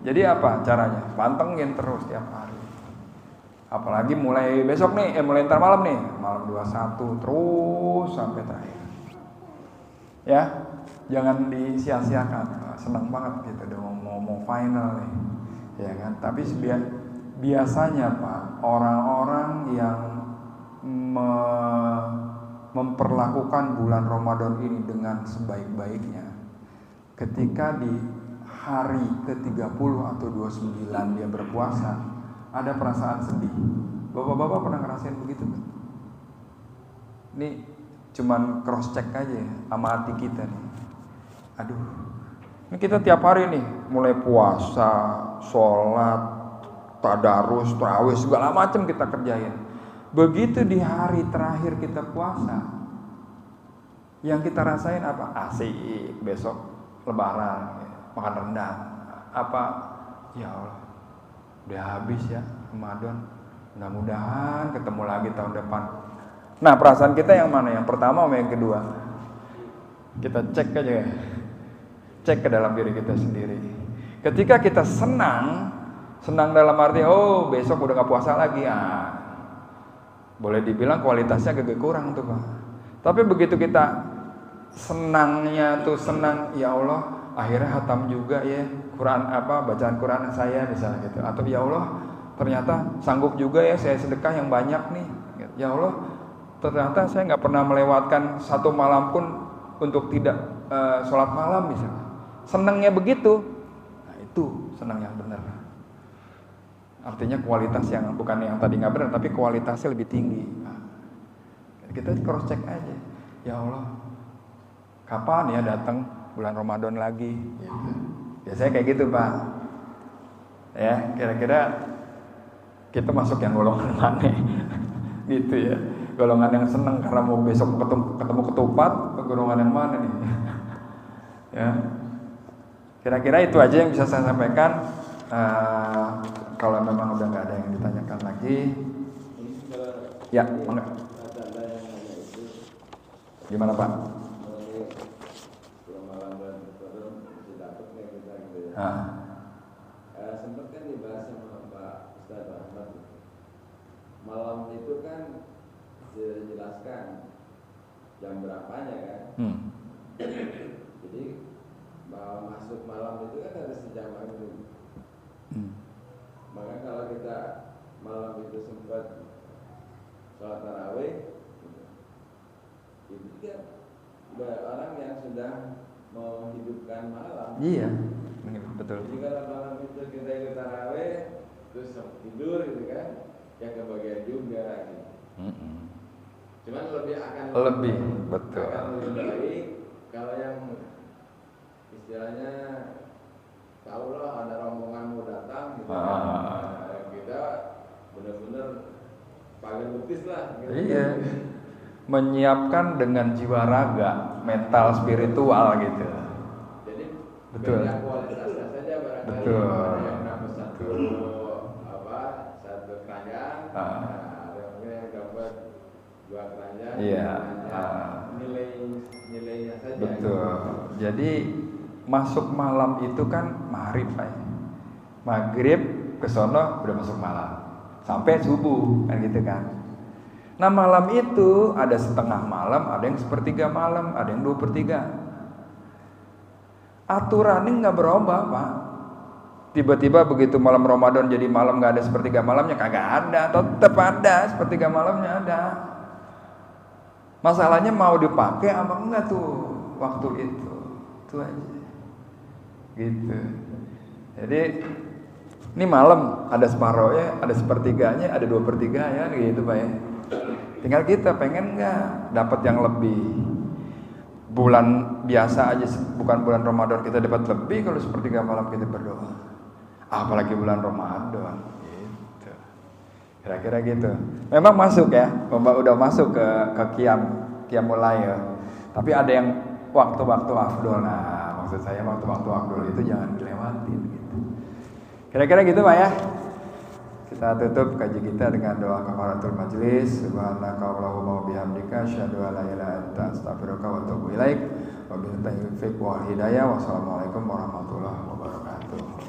Jadi apa caranya? Pantengin terus tiap hari. Apalagi mulai besok nih, mulai ntar malam nih, malam 21 terus sampai terakhir. Ya, jangan disia-siakan. Senang banget gitu, udah mau final nih, ya kan? Tapi biasanya Pak, orang-orang yang memperlakukan bulan Ramadan ini dengan sebaik-baiknya, ketika di hari ke-30 atau 29 dia berpuasa, ada perasaan sedih. Bapak-bapak pernah ngerasain begitu kan? Ini cuman cross check aja ya, sama hati kita nih. Aduh, ini kita tiap hari nih, mulai puasa, sholat, tadarus, tarawih, segala macam kita kerjain. Begitu di hari terakhir kita puasa, yang kita rasain apa? Asik, besok lebaran, makan rendang. Apa? Ya Allah, udah habis ya Ramadan. Mudah-mudahan ketemu lagi tahun depan. Nah, perasaan kita yang mana? Yang pertama sama yang kedua? Kita cek aja ya. Cek ke dalam diri kita sendiri. Ketika kita senang dalam arti oh besok udah gak puasa lagi, boleh dibilang kualitasnya agak kurang tuh Pak. Tapi begitu kita senangnya tuh senang, ya Allah akhirnya hatam juga ya Quran bacaan Quran saya misalnya gitu. Atau ya Allah ternyata sanggup juga ya saya sedekah yang banyak nih. Ya Allah ternyata saya nggak pernah melewatkan satu malam pun untuk tidak sholat malam misalnya. Senangnya begitu, nah itu senang yang benar. Artinya kualitas yang bukan yang tadi nggak benar, tapi kualitasnya lebih tinggi. Nah, kita cross check aja, ya Allah, kapan ya datang bulan Ramadan lagi? Gitu. Biasanya kayak gitu Pak. Ya, kira-kira kita masuk yang golongan mana? Gitu ya, golongan yang senang karena mau besok ketemu ketupat, golongan yang mana nih? Ya. Kira-kira itu aja yang bisa saya sampaikan. Kalau memang udah nggak ada yang ditanyakan lagi, ya, enggak. Gimana Pak? Sempat kan dibahas sama Pak Ustadz Ahmad. Malam itu kan dijelaskan jam berapanya kan? Jadi masuk malam itu kan harus sejam dulu. Maka kalau kita malam itu sempat sholat tarawih, itu kan orang yang sudah menghidupkan malam. Iya, betul. Jadi kalau malam itu kita ikut tarawih, terus tidur gitu kan, ya kebagian juga gitu. Cuman lebih betul. Akan lebih baik kalau yang istilahnya tahu lah ada rombongan mau datang gitu kita benar-benar paling betis lah gitu. Iya, menyiapkan dengan jiwa raga, mental spiritual gitu. Jadi betul. beda kualitasnya saja barangkali. Betul. Ada yang dapat satu keranjang, Ada mungkin yang dapat 2 keranjang. Iya. Nilainya saja. Betul. Jadi masuk malam itu kan maghrib Pak. Maghrib ke sono udah masuk malam. Sampai subuh kan gitu kan. Nah malam itu ada setengah malam, ada yang sepertiga malam, ada yang 2/3. Aturannya nggak berubah Pak. Tiba-tiba begitu malam Ramadan jadi malam nggak ada sepertiga malamnya, kagak ada. Tetap ada sepertiga malamnya ada. Masalahnya mau dipakai apa enggak tuh waktu itu aja. Gitu. Jadi ini malam ada separohnya, ada sepertiganya, ada 2/3 ya, gitu Pak ya. Tinggal kita pengen nggak dapat yang lebih. Bulan biasa aja, bukan bulan Ramadan kita dapat lebih kalau sepertiga malam kita berdoa. Apalagi bulan Ramadan, gitu. Kira-kira gitu. Memang masuk ya, udah masuk ke qiyamul lail. Tapi ada yang waktu-waktu afdol. Nah, maksud saya waktu-waktu afdol itu jangan dilewati gitu. Kira-kira gitu Pak ya. Kita tutup kaji kita dengan doa kafaratul majlis. Subhanakallahumma wa bihamdika asyhadu an la ilaha illa anta astaghfiruka wa atubu ilaik. Wabillahi taufiq wal hidayah. Wassalamualaikum warahmatullahi wabarakatuh.